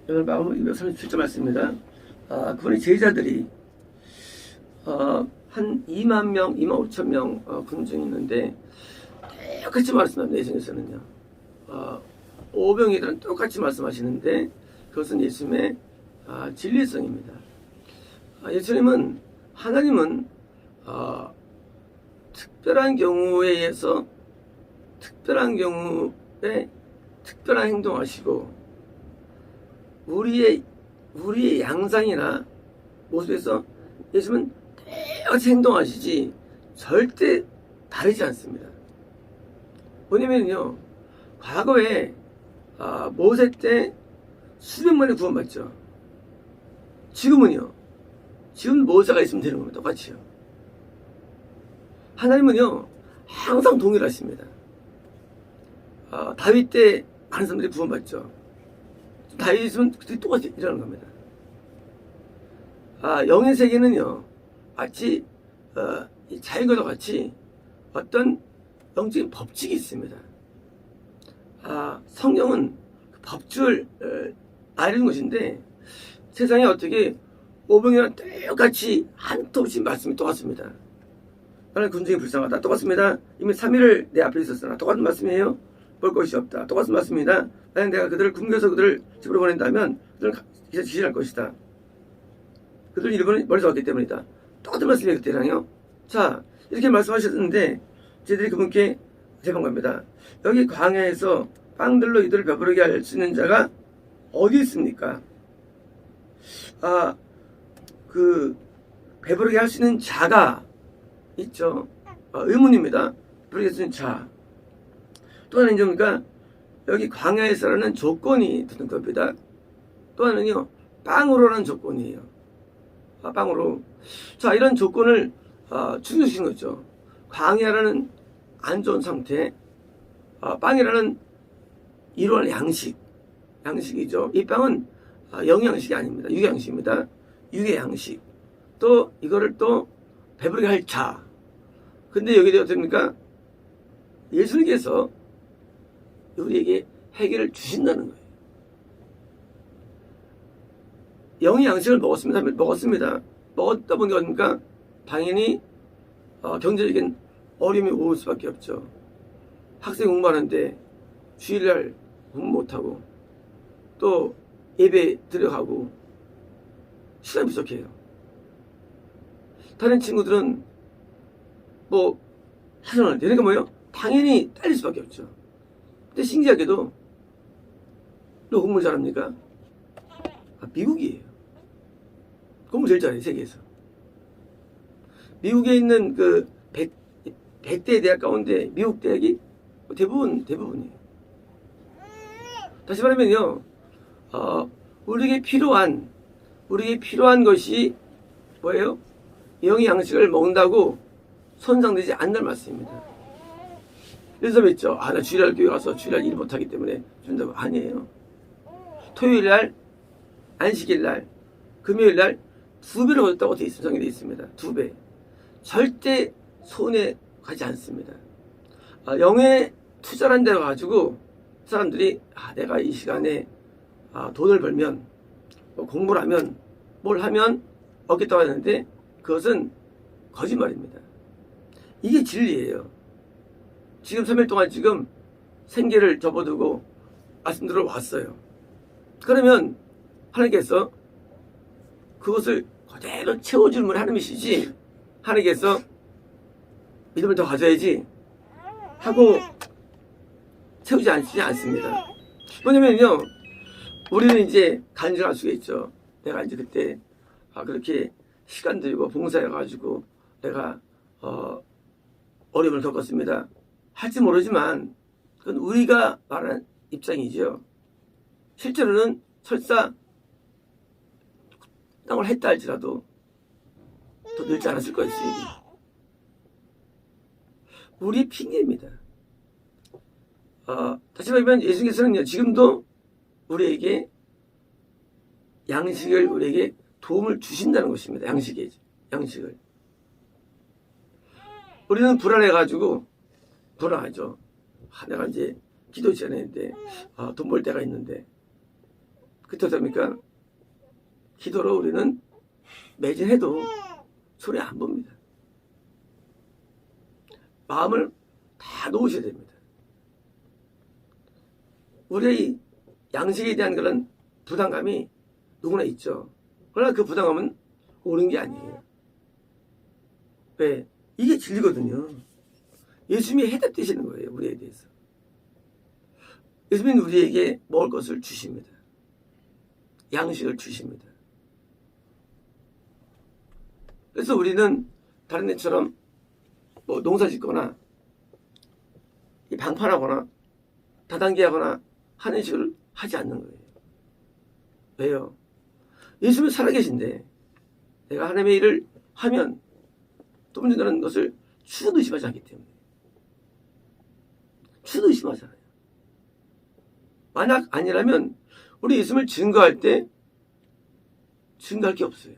오늘 마음 237절 말씀입니다. 그분의 제자들이 한 2만 명, 2만 5천 명 군중이 있는데 똑같이 말씀합니다. 예수님께서는요. 오병이들은 똑같이 말씀하시는데 그것은 예수님의 진리성입니다. 예수님은 하나님은 특별한 경우에 의해서 특별한 경우에 특별한 행동하시고 우리의 양상이나 모습에서 예수님은 똑같이 행동하시지 절대 다르지 않습니다. 왜냐면요, 과거에 모세 때 수백만이 구원받죠. 지금은요, 지금 모세가 있으면 되는 겁니다. 똑같이요. 하나님은요, 항상 동일하십니다. 다윗 때 많은 사람들이 구원받죠. 다윗이 있으면 그때 똑같이 일하는 겁니다. 영의 세계는요, 마치 이 자연과도 같이 어떤 영적인 법칙이 있습니다. 성경은 그 법칙을 알리는 것인데 세상에 어떻게 오병이랑 똑같이 한도 없이 말씀이 똑같습니다. 나는 군중이 불쌍하다. 똑같습니다. 이미 3일을 내 앞에 있었으나 똑같은 말씀이에요. 볼 것이 없다. 똑같은 말씀입니다. 만약 내가 그들을 굶겨서 그들을 집으로 보낸다면 그들은 기절할 것이다. 그들은 일본을 멀리서 왔기 때문이다. 똑같은 말씀이에요. 그때랑요. 자, 이렇게 말씀하셨는데 저희들이 그분께 제본 겁니다. 여기 광야에서 빵들로 이들을 배부르게 할 수 있는 자가 어디 있습니까? 그 배부르게 할 수 있는 자가 있죠. 의문입니다. 배부르게 할 수 있는 자. 또 하나는 뭡니까? 여기 광야에서라는 조건이 드는 겁니다. 또 하나는요, 빵으로라는 조건이에요. 빵으로. 자, 이런 조건을 충족시킨 거죠. 광야라는 안 좋은 상태, 빵이라는 이러한 양식이죠. 이 빵은 영양식이 아닙니다. 유양식입니다. 육의 양식. 또 이거를 또 배부르게 할 자. 근데 여기에 어떻게 됩니까? 예수님께서 우리에게 해결을 주신다는 거예요. 영의 양식을 먹었습니다. 먹었다 보니까 뭡니까? 당연히 경제적인 어려움이 올 수밖에 없죠. 학생 공부하는데 주일날 공부 못하고 또 예배 들어가고 시간이 부족해요. 다른 친구들은 뭐 하선을 되니까 뭐예요? 당연히 딸릴 수밖에 없죠. 근데 신기하게도 너 공부 잘합니까? 미국이에요. 공부 제일 잘해요. 세계에서. 미국에 있는 그 100대 대학 가운데 미국 대학이 대부분이에요. 다시 말하면요, 우리에게 필요한 것이 뭐예요? 영의 양식을 먹는다고 손상되지 않는 말씀입니다. 그래서 맺죠. 나 주일날 교회 가서 주일날 일 못하기 때문에 준다고. 아니에요. 토요일날, 안식일날, 금요일날 2배로 얻었다고 성경에 되어 있습니다. 2배. 절대 손해 가지 않습니다. 영에 투자한 데 가지고 사람들이 내가 이 시간에 돈을 벌면 공부를 하면 뭘 하면 얻겠다고 하는데 그것은 거짓말입니다. 이게 진리예요. 지금 3일 동안 지금 생계를 접어두고 말씀 들어왔어요. 그러면 하나님께서 그것을 그대로 채워주는 하나님이시지, 하나님께서 믿음을 더 가져야지 하고 채우지 않습니다. 왜냐면요, 우리는 이제 간증할 수가 있죠. 내가 이제 그때 그렇게 시간 들이고 봉사해가지고 내가 어려움을 겪었습니다. 할지 모르지만 그건 우리가 말하는 입장이죠. 실제로는 설사 땅을 했다 할지라도 더 늘지 않았을 것이지. 우리의 핑계입니다. 다시 말하면 예수님께서는 지금도 우리에게 양식을, 우리에게 도움을 주신다는 것입니다. 양식을. 우리는 불안해가지고 불안하죠. 내가 이제 기도 시간에 있는데 돈 벌 때가 있는데 그때 어떻습니까? 기도로 우리는 매진해도 손해 안 봅니다. 마음을 다 놓으셔야 됩니다. 우리의 양식에 대한 그런 부담감이 누구나 있죠. 그러나 그 부담감은 옳은 게 아니에요. 왜? 이게 진리거든요. 예수님이 해답되시는 거예요. 우리에 대해서. 예수님은 우리에게 먹을 것을 주십니다. 양식을 주십니다. 그래서 우리는 다른 데처럼 뭐 농사 짓거나 방판하거나 다단계하거나 하는 식을 하지 않는 거예요. 왜요? 예수님은 살아계신데 내가 하나님의 일을 하면 또 문제되는 것을 추도 의심하지 않기 때문에. 추도 의심하잖아요. 만약 아니라면 우리 예수님을 증거할 때 증거할 게 없어요.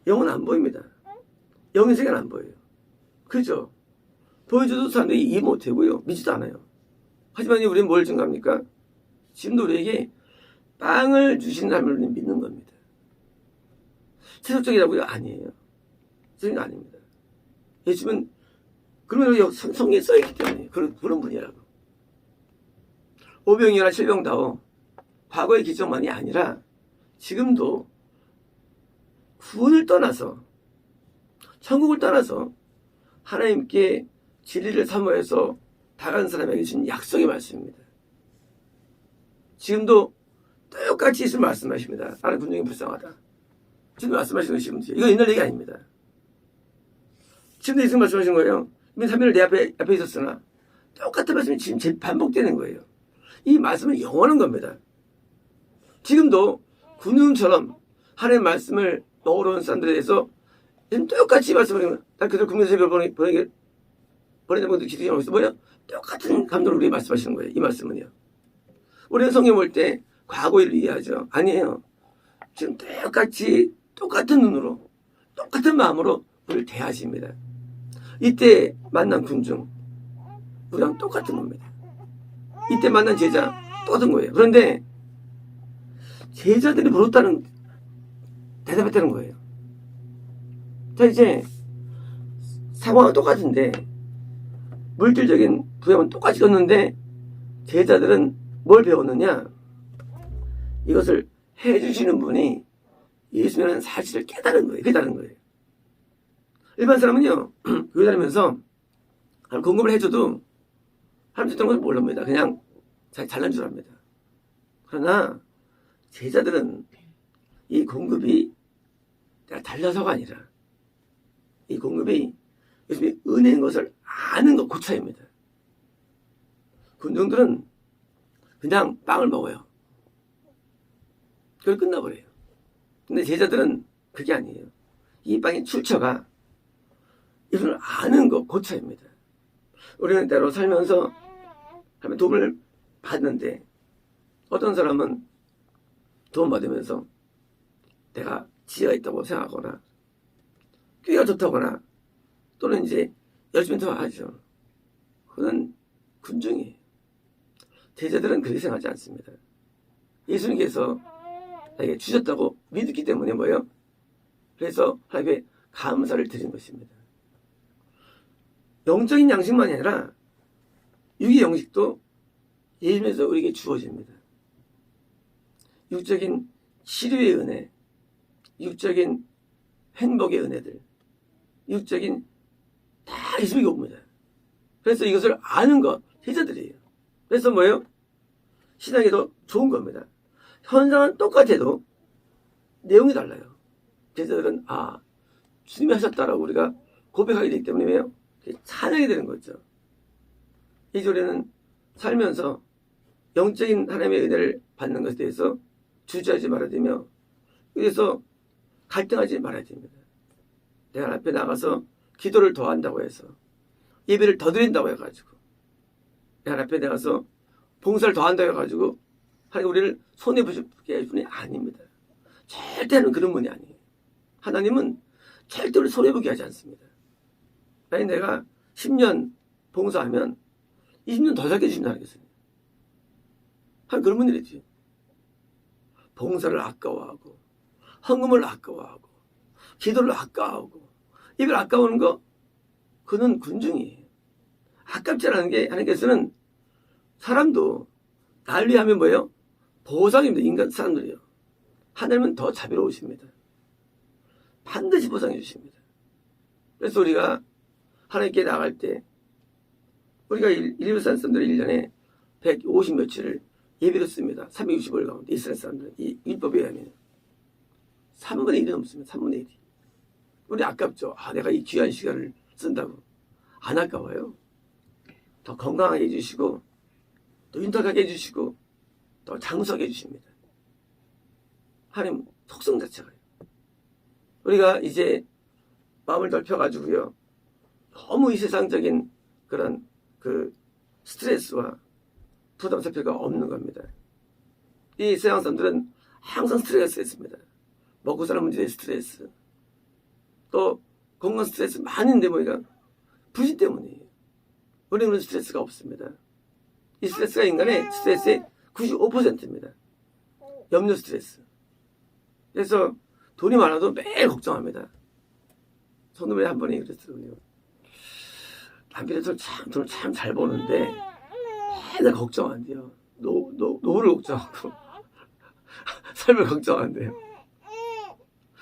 영은 안 보입니다. 영의 세계는 안 보여요. 그죠? 보여줘도 사람들이 이해 못하고요. 믿지도 않아요. 하지만 우리는 뭘 증거합니까? 지금도 우리에게 빵을 주신 하나님을 믿는 겁니다. 세속적이라고요? 아니에요. 세속이 아닙니다. 예수님은 그러면 성경에 써있기 때문에 그런 분이라고. 오병이어나 칠병다오 과거의 기적만이 아니라 지금도 구원을 떠나서 천국을 떠나서 하나님께 진리를 사모해서 다가간 사람에게 주신 약속의 말씀입니다. 지금도 똑같이 예수님 말씀하십니다. 나는 군중이 불쌍하다. 지금 말씀하시는 것이 지금 이거 옛날 얘기 아닙니다. 지금도 예수님 말씀하시는 거예요. 이미 3일을 내 앞에 있었으나 똑같은 말씀이 지금 반복되는 거예요. 이 말씀은 영원한 겁니다. 지금도 군중처럼 하나님의 말씀을 먹으러 온 사람들에 대해서 지금 똑같이 말씀을 난 그들 국민에서 보내는 분들 기도하고 있어. 뭐예요? 똑같은 감정으로 우리 말씀하시는 거예요. 이 말씀은요. 우리는 성경 볼 때 과거 일을 이해하죠. 아니에요. 지금 똑같은 눈으로 똑같은 마음으로 우리를 대하십니다. 이때 만난 군중 우리랑 똑같은 겁니다. 이때 만난 제자 똑같은 거예요. 그런데 제자들이 물었다는 대답했다는 거예요. 자, 이제 상황은 똑같은데 물질적인 부양은 똑같이 줬는데 제자들은 뭘 배웠느냐? 이것을 해주시는 분이 예수님이라는 사실을 깨달은 거예요. 그게 다른 거예요. 일반 사람은요, 교회 다니면서 공급을 해줘도 하나님 줬다는 걸 모릅니다. 그냥 잘난 줄 압니다. 그러나 제자들은 이 공급이 내가 달려서가 아니라 이 공급이 예수님이 은혜인 것을 아는 것 그 차이입니다. 군중들은 그냥 빵을 먹어요. 그걸 끝나버려요. 근데 제자들은 그게 아니에요. 이 빵의 출처가 예수님을 아는 것 그 차이입니다. 우리는 때로 살면서 하면 도움을 받는데 어떤 사람은 도움 받으면서 내가 지혜가 있다고 생각하거나 교회가 좋다거나 또는 이제 열심히 더 하죠. 그건 군중이에요. 제자들은 그렇게 생각하지 않습니다. 예수님께서 나에게 주셨다고 믿었기 때문에 뭐예요? 그래서 하나님께 감사를 드린 것입니다. 영적인 양식만이 아니라 육의 양식도 예수님에서 우리에게 주어집니다. 육적인 치료의 은혜, 육적인 행복의 은혜들, 육적인 다 예수님이 옵니다. 그래서 이것을 아는 것 제자들이에요. 그래서 뭐예요? 신앙에도 좋은 겁니다. 현상은 똑같아도 내용이 달라요. 제자들은 주님이 하셨다라고 우리가 고백하게 되기 때문에 왜요? 찬양이 되는 거죠. 이 절에는 살면서 영적인 하나님의 은혜를 받는 것에 대해서 주저하지 말아야 되며 그래서 갈등하지 말아야 됩니다. 내가 앞에 나가서 기도를 더 한다고 해서 예배를 더 드린다고 해가지고 내가 앞에 나가서 봉사를 더 한다고 해가지고 하나님 우리를 손해보게 할 분이 아닙니다. 절대는 그런 분이 아니에요. 하나님은 절대 우리 손해보게 하지 않습니다. 아니 내가 10년 봉사하면 20년 더 살게 해주신다 하겠어요. 하나님 그런 분이랬지. 봉사를 아까워하고 헌금을 아까워하고 기도를 아까워하고 이걸 아까워하는 거 그는 군중이에요. 아깝지 않은 게 하나님께서는 사람도 날 위하면 뭐예요? 보상입니다. 인간 사람들이요. 하나님은 더 자비로우십니다. 반드시 보상해 주십니다. 그래서 우리가 하나님께 나갈 때 우리가 이스라엘 사람들은 1년에 150 며칠을 예배로 씁니다. 365일 가운데 이스라엘 사람들은 이 율법에 의하면 3분의 1이 넘습니다. 3분의 1이. 우리 아깝죠. 내가 이 귀한 시간을 쓴다고. 안 아까워요. 더 건강하게 해주시고 또 윤택하게 해주시고 더 장수하게 해주십니다. 하나님 속성 자체가요. 우리가 이제 마음을 넓혀가지고요. 너무 이 세상적인 그런 그 스트레스와 부담 살 필요가 없는 겁니다. 이 세상 사람들은 항상 스트레스가 있습니다. 먹고 사는 문제의 스트레스, 또 건강 스트레스 많은데 뭐가 부신 때문이에요. 우리는 스트레스가 없습니다. 이 스트레스가 인간의 스트레스의 95%입니다. 염려 스트레스. 그래서 돈이 많아도 매일 걱정합니다. 손님이 한 번에 그랬어요. 남편이 돈을 참 잘 버는데 맨날 걱정한대요. 노후를 걱정하고 삶을 걱정한대요.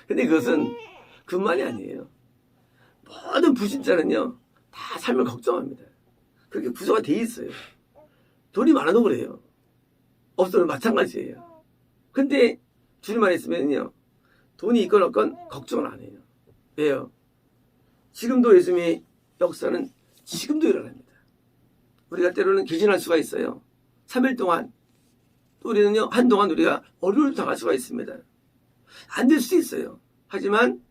근데 그것은 그만이 아니에요. 모든 불신자는요 다 삶을 걱정합니다. 그렇게 구조가 돼 있어요. 돈이 많아도 그래요. 없어도 마찬가지예요. 근데 주님만 있으면요 돈이 있건 없건 걱정을 안 해요. 왜요? 지금도 예수님의 역사는 지금도 일어납니다. 우리가 때로는 기진할 수가 있어요. 3일 동안 또 우리는요 한동안 우리가 어려움을 당할 수가 있습니다. 안 될 수도 있어요. 하지만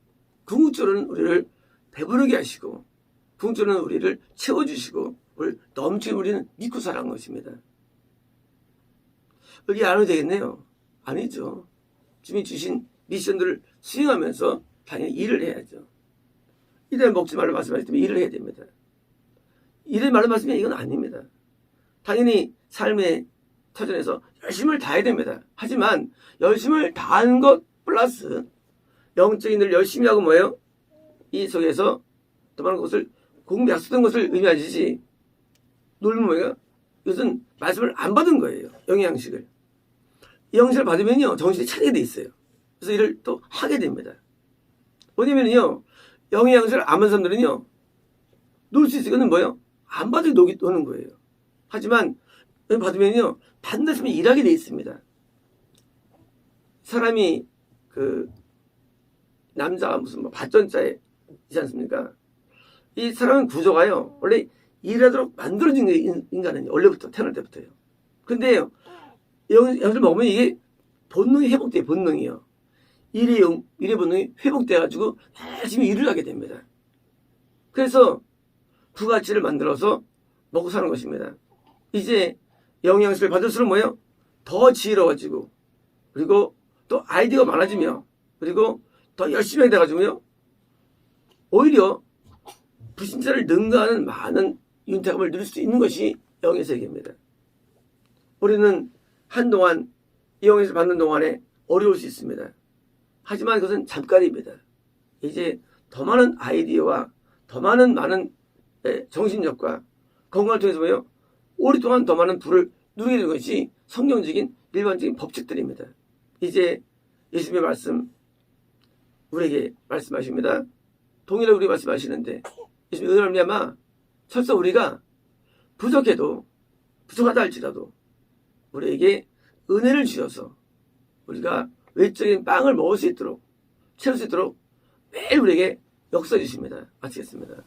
궁극적으로는 우리를 배부르게 하시고 궁극적으로는 우리를 채워주시고 우리를 넘치게 우리는 믿고 살아간 것입니다. 여기 안 해도 되겠네요. 아니죠. 주님이 주신 미션들을 수행하면서 당연히 일을 해야죠. 이래 먹지 말라 말씀하셨다면 일을 해야 됩니다. 이래 말라 말씀이 이건 아닙니다. 당연히 삶의 터전에서 열심을 다해야 됩니다. 하지만 열심을 다하는 것 플러스 영적인 일 열심히 하고 뭐예요? 이 속에서 더 많은 것을 공부 약속된 것을 의미하시지 놀면 뭐예요? 이것은 말씀을 안 받은 거예요. 영양식을. 이 영양식을 받으면요 정신이 차리게 돼 있어요. 그래서 일을 또 하게 됩니다. 왜냐면요 영양식을 안 받은 사람들은요 놀 수 있어요. 이거는 뭐예요? 안 받을 노는 거예요. 하지만 받으면요 반드시 일하게 돼 있습니다. 사람이 그 남자가 무슨 뭐 발전자이지 않습니까? 이 사람의 구조가요 원래 일하도록 만들어진 거예요. 인간은 원래부터 태어날 때부터요. 근데요 영양을 먹으면 이게 본능이 회복돼요. 본능이요. 일의 본능이 회복돼가지고 열심히 일을 하게 됩니다. 그래서 부가치를 만들어서 먹고 사는 것입니다. 이제 영양식을 받을수록 뭐예요? 더 지혜로워지고 그리고 또 아이디어가 많아지며 그리고 더 열심히 하게 돼가지고요 오히려 불신자를 능가하는 많은 윤택함을 누릴 수 있는 것이 영의 세계입니다. 우리는 한동안 이 영에서 받는 동안에 어려울 수 있습니다. 하지만 그것은 잠깐입니다. 이제 더 많은 아이디어와 더 많은 정신력과 건강을 통해서 뭐예요? 오랫동안 더 많은 부를 누리게 되는 것이 성경적인 일반적인 법칙들입니다. 이제 예수님의 말씀 우리에게 말씀하십니다. 동일하게 우리 말씀하시는데 예수님의 은혜를 말미암아 설사 우리가 부족하다 할지라도 우리에게 은혜를 주셔서 우리가 외적인 빵을 먹을 수 있도록 채울 수 있도록 매일 우리에게 역사해 주십니다. 마치겠습니다.